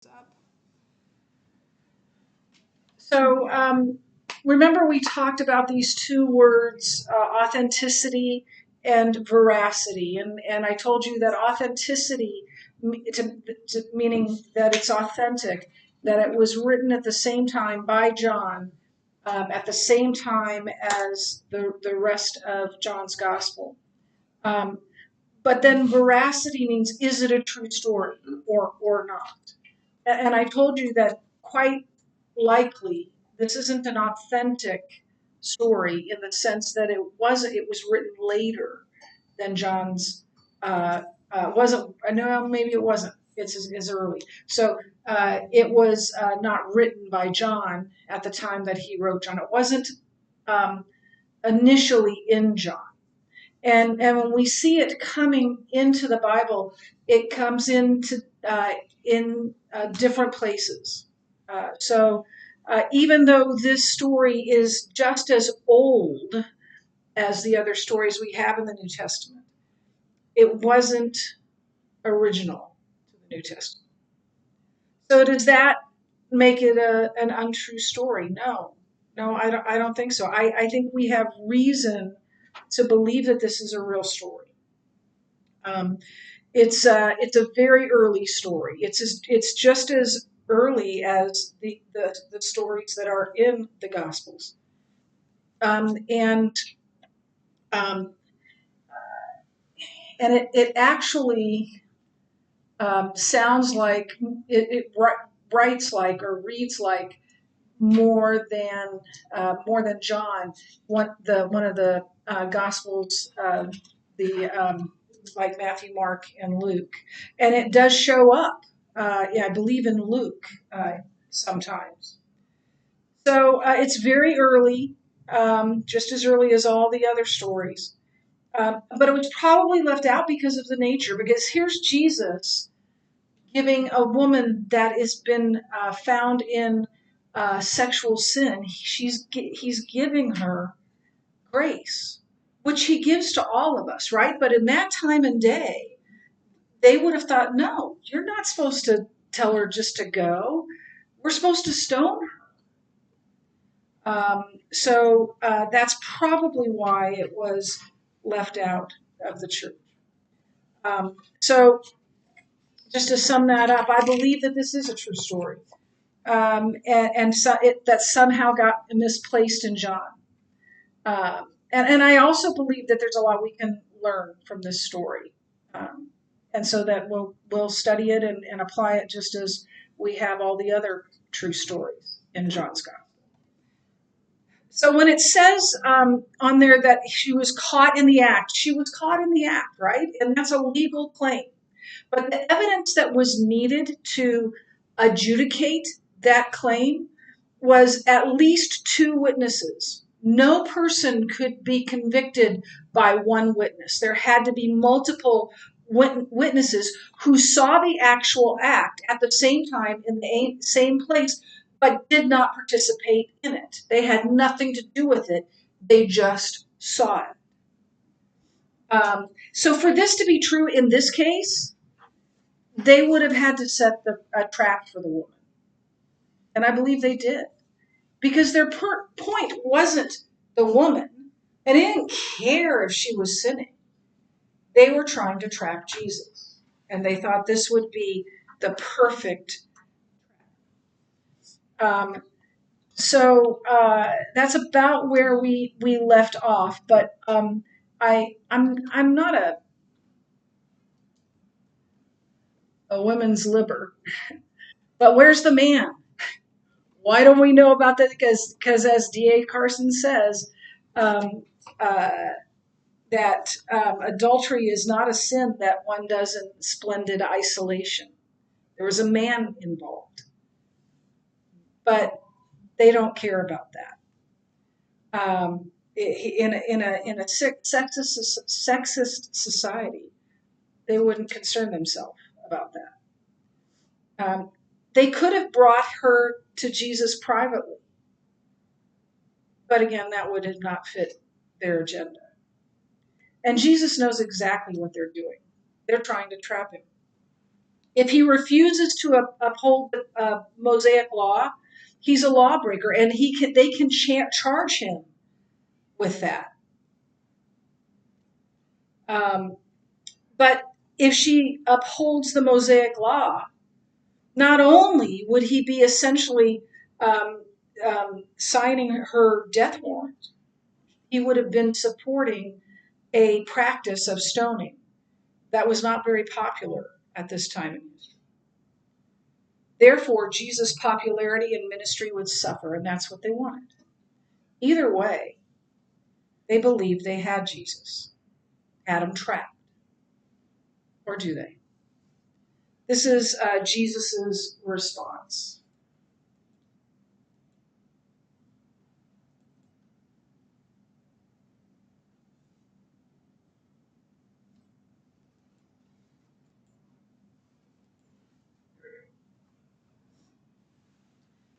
Up. So remember we talked about these two words, authenticity and veracity. And I told you that authenticity, meaning that it's authentic, that it was written at the same time by John, at the same time as the rest of John's gospel. Um, but then veracity means, is it a true story or not? And I told you that quite likely this isn't an authentic story in the sense that it was written later than John's wasn't. No, maybe it wasn't. It's as early. So it was not written by John at the time that he wrote John. It wasn't um, initially in John. And when we see it coming into the Bible, it comes into in different places. So even though this story is just as old as the other stories we have in the New Testament, it wasn't original to the New Testament. So does that make it an untrue story? No, no, I don't think so. I think we have reason to believe that this is a real story. Um, it's a very early story. It's just as early as the stories that are in the Gospels. And um, it actually sounds like it writes like or reads like more than John, one of the Gospels, the like Matthew, Mark, and Luke, and it does show up. Yeah, I believe in Luke sometimes. So it's very early, just as early as all the other stories. But it was probably left out because of the nature. Because here's Jesus giving a woman that has been found in sexual sin. He's giving her grace, which he gives to all of us, right? But in that time and day, they would have thought, no, you're not supposed to tell her just to go. We're supposed to stone her. So that's probably why it was left out of the church. So just to sum that up, I believe that this is a true story, that somehow got misplaced in John. And I also believe that there's a lot we can learn from this story, um, and so that we'll study it and apply it just as we have all the other true stories in John's Gospel. So when it says on there that she was caught in the act, she was caught in the act, right? And that's a legal claim. But the evidence that was needed to adjudicate that claim was at least two witnesses. No person could be convicted by one witness. There had to be multiple witnesses who saw the actual act at the same time in the same place, but did not participate in it. They had nothing to do with it. They just saw it. So for this to be true in this case, they would have had to set a trap for the woman. And I believe they did. Because their point wasn't the woman, and they didn't care if she was sinning. They were trying to trap Jesus. And they thought this would be the perfect trap. So that's about where we left off. But I'm not a women's liber. But where's the man? Why don't we know about that? Because as D.A. Carson says, um, uh, that adultery is not a sin that one does in splendid isolation. There was a man involved, but they don't care about that. In a sexist society, they wouldn't concern themselves about that. They could have brought her to Jesus privately, but again, that would have not fit their agenda. And Jesus knows exactly what they're doing. They're trying to trap him. If he refuses to uphold the Mosaic law, he's a lawbreaker, and they can charge him with that. But if she upholds the Mosaic law, not only would he be essentially signing her death warrant, he would have been supporting a practice of stoning that was not very popular at this time in history. Therefore, Jesus' popularity and ministry would suffer, and that's what they wanted. Either way, they believed they had Jesus, had him trapped. Or do they? This is Jesus' response.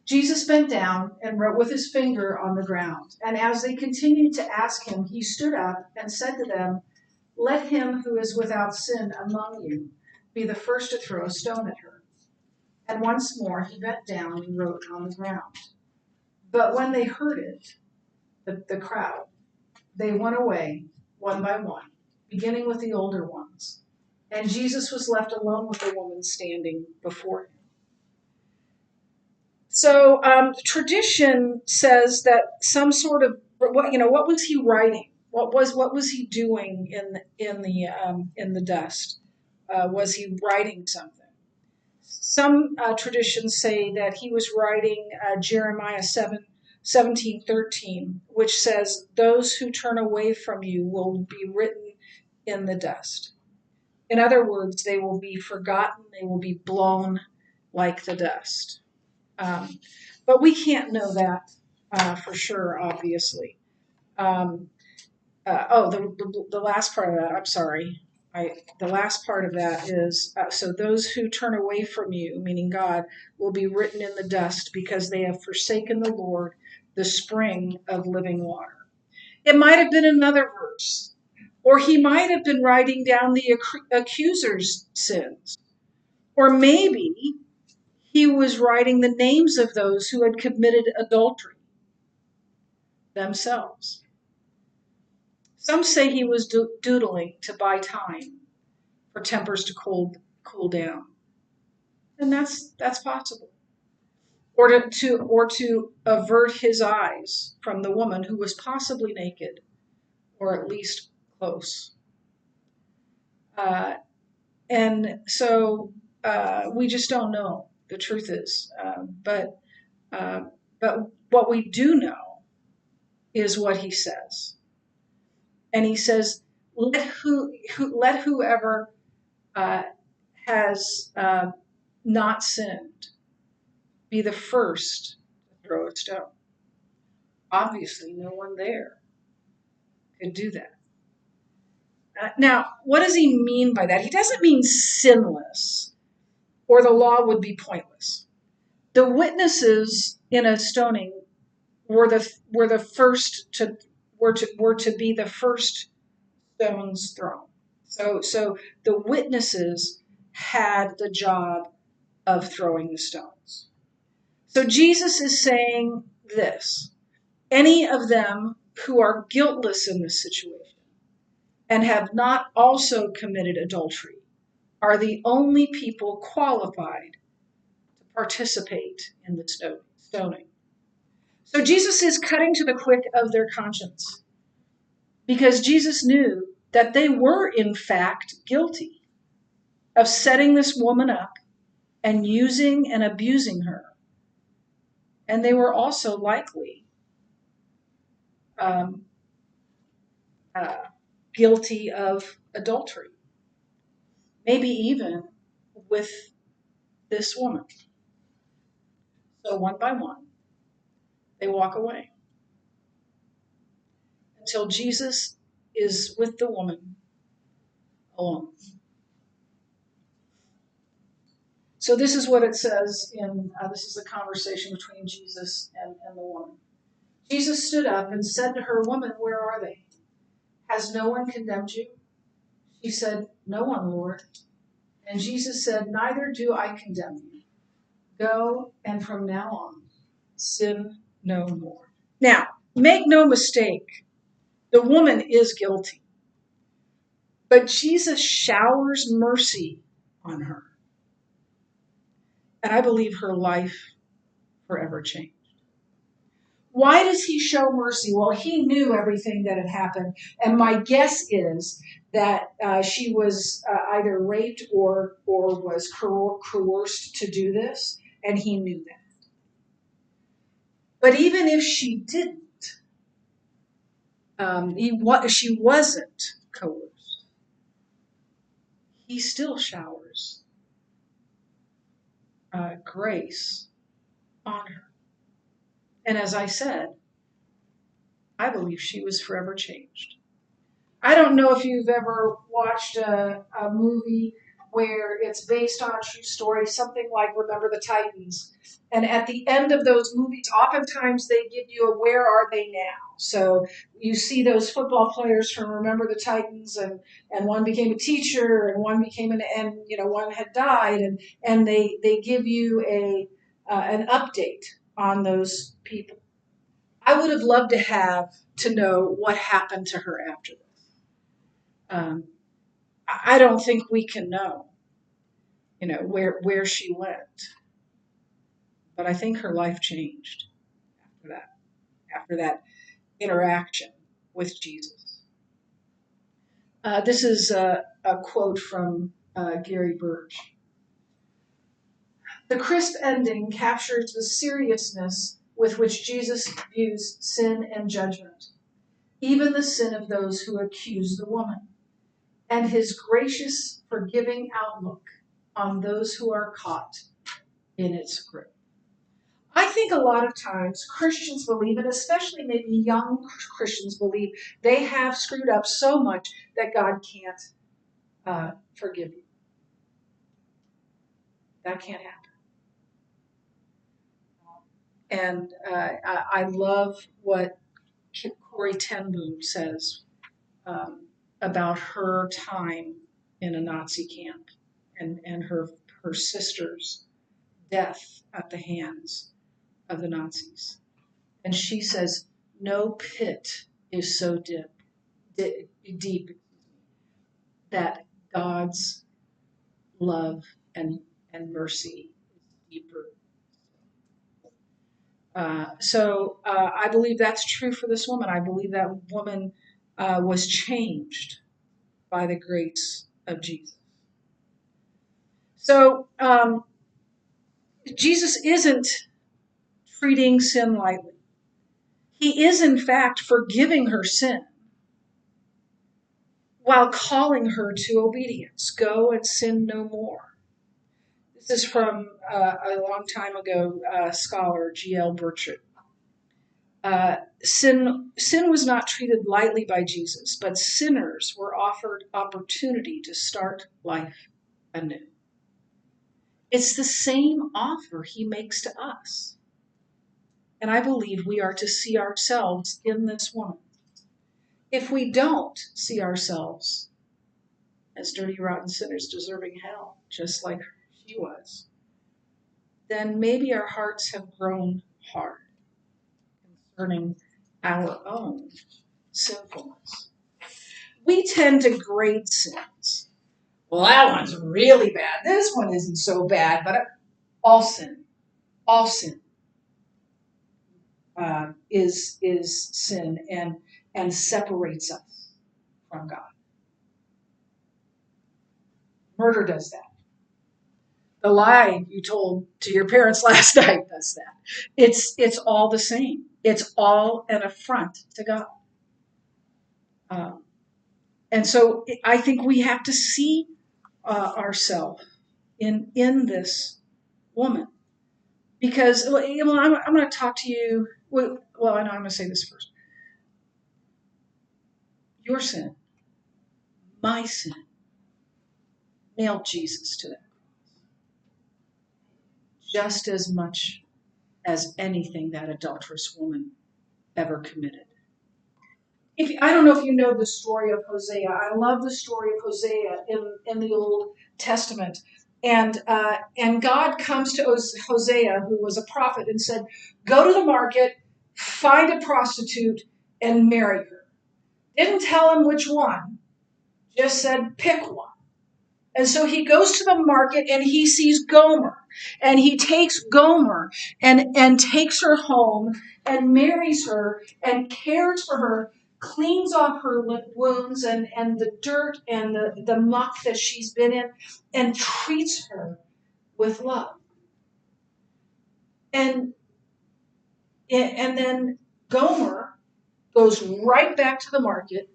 Jesus bent down and wrote with his finger on the ground. And as they continued to ask him, he stood up and said to them, "Let him who is without sin among you be the first to throw a stone at her." And once more he bent down and wrote on the ground. But when they heard it, the crowd, they went away one by one, beginning with the older ones. And Jesus was left alone with the woman standing before him. So tradition says that some sort of what was he writing? What was he doing in the dust? Was he writing something? Some traditions say that he was writing Jeremiah 17:13, which says, "Those who turn away from you will be written in the dust." In other words, they will be forgotten. They will be blown like the dust. But we can't know that for sure, obviously. The last part of that, I'm sorry. The last part of that is so those who turn away from you, meaning God, will be written in the dust because they have forsaken the Lord, the spring of living water. It might have been another verse, or he might have been writing down the accuser's sins, or maybe he was writing the names of those who had committed adultery themselves. Some say he was doodling to buy time for tempers to cool down, and that's possible. Or to avert his eyes from the woman who was possibly naked, or at least close. And so we just don't know. The truth is, but what we do know is what he says, and he says, "Let whoever has not sinned be the first to throw a stone." Obviously, no one there could do that. Now, what does he mean by that? He doesn't mean sinless, or the law would be pointless. The witnesses in a stoning were the first to were to be the first stones thrown. So the witnesses had the job of throwing the stones. So Jesus is saying this: any of them who are guiltless in this situation and have not also committed adultery are the only people qualified to participate in the stoning. So Jesus is cutting to the quick of their conscience because Jesus knew that they were in fact guilty of setting this woman up and using and abusing her. And they were also likely um, guilty of adultery, maybe even with this woman. So one by one, they walk away until Jesus is with the woman alone. So this is what it says this is the conversation between Jesus and the woman. Jesus stood up and said to her, "Woman, where are they? Has no one condemned you?" She said, "No one, Lord." And Jesus said, "Neither do I condemn you. Go, and from now on, sin no more." Now, make no mistake, the woman is guilty, but Jesus showers mercy on her. And I believe her life forever changed. Why does he show mercy? Well, he knew everything that had happened. And my guess is that she was either raped or was coerced to do this, and he knew that. But even if she didn't, she wasn't coerced, he still showers grace on her. And as I said, I believe she was forever changed. I don't know if you've ever watched a movie where it's based on a true story, something like Remember the Titans. And at the end of those movies, oftentimes they give you a where are they now? So you see those football players from Remember the Titans, and one became a teacher, and one became one had died, and they give you an update on those people. I would have loved to know what happened to her after this. I don't think we can know, where she went, but I think her life changed after that interaction with Jesus. This is a quote from Gary Birch. The crisp ending captures the seriousness with which Jesus views sin and judgment, even the sin of those who accuse the woman, and his gracious, forgiving outlook on those who are caught in its grip. I think a lot of times Christians believe, and especially maybe young Christians believe, they have screwed up so much that God can't forgive you. That can't happen. And I love what Corrie ten Boom says about her time in a Nazi camp and her sister's death at the hands of the Nazis. And she says, no pit is so deep that God's love and mercy is deeper. So I believe that's true for this woman. I believe that woman was changed by the grace of Jesus. So Jesus isn't treating sin lightly. He is, in fact, forgiving her sin while calling her to obedience. Go and sin no more. This is from a long time ago scholar, G.L. Burchett. Sin was not treated lightly by Jesus, but sinners were offered opportunity to start life anew. It's the same offer he makes to us. And I believe we are to see ourselves in this woman. If we don't see ourselves as dirty, rotten sinners deserving hell, just like she was, then maybe our hearts have grown hard concerning our own sinfulness. We tend to grade sins. Well, that one's really bad. This one isn't so bad, but all sin is sin and separates us from God. Murder does that. The lie you told to your parents last night does that. It's all the same. It's all an affront to God. And so I think we have to see ourselves in this woman. Because, I'm going to talk to you, I know I'm going to say this first. Your sin, my sin, nailed Jesus to that just as much as anything that adulterous woman ever committed. I don't know if you know the story of Hosea. I love the story of Hosea in the Old Testament. And God comes to Hosea, who was a prophet, and said, go to the market, find a prostitute, and marry her. Didn't tell him which one, just said, pick one. And so he goes to the market and he sees Gomer. And he takes Gomer and takes her home and marries her and cares for her, cleans off her wounds and the dirt and the muck that she's been in, and treats her with love. And then Gomer goes right back to the market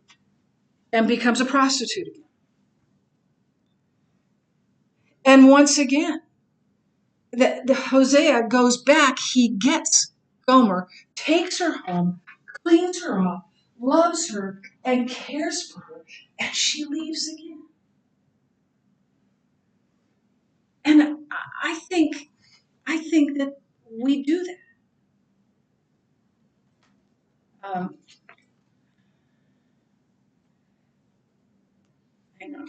and becomes a prostitute again. And once again, the Hosea goes back, he gets Gomer, takes her home, cleans her off, loves her, and cares for her, and she leaves again. And I think that we do that. Hang on.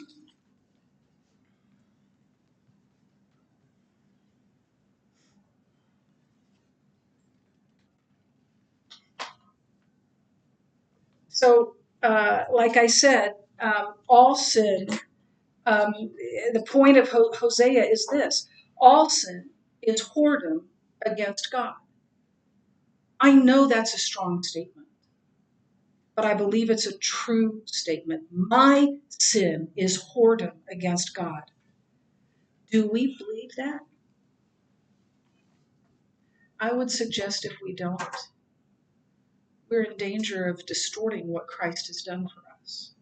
So, like I said, all sin. The point of Hosea is this: all sin is whoredom against God. I know that's a strong statement, but I believe it's a true statement. My sin is whoredom against God. Do we believe that? I would suggest if we don't, we're in danger of distorting what Christ has done for us.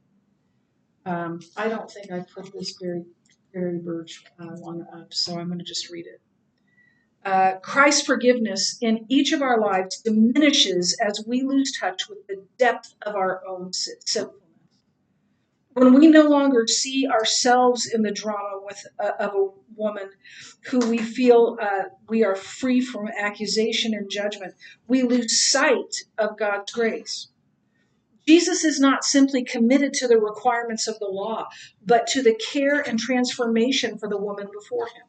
I don't think I put this Barry Birch one up, so I'm going to just read it. Christ's forgiveness in each of our lives diminishes as we lose touch with the depth of our own sinfulness. When we no longer see ourselves in the drama of a woman who we feel we are free from accusation and judgment, we lose sight of God's grace. Jesus is not simply committed to the requirements of the law, but to the care and transformation for the woman before him.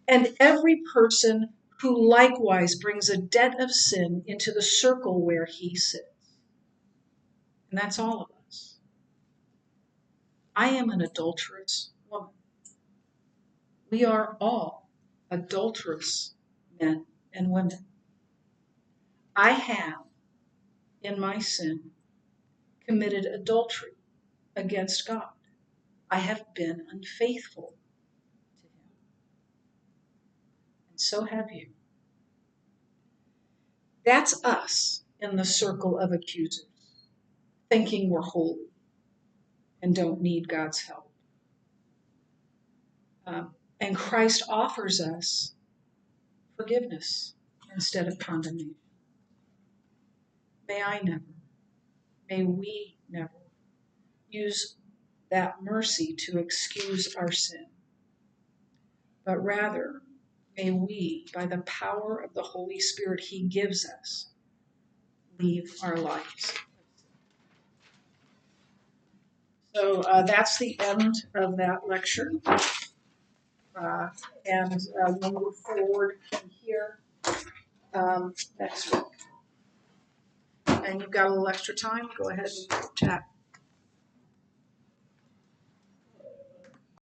And every person who likewise brings a debt of sin into the circle where he sits. And that's all of us. I am an adulterous woman. We are all adulterous men and women. I have, in my sin, committed adultery against God. I have been unfaithful to him. And so have you. That's us in the circle of accusers, thinking we're holy and don't need God's help. And Christ offers us forgiveness instead of condemnation. May we never use that mercy to excuse our sin, but rather may we, by the power of the Holy Spirit he gives us, leave our lives. So that's the end of that lecture. And we'll move forward from here next week. And you've got a little extra time, go ahead and chat.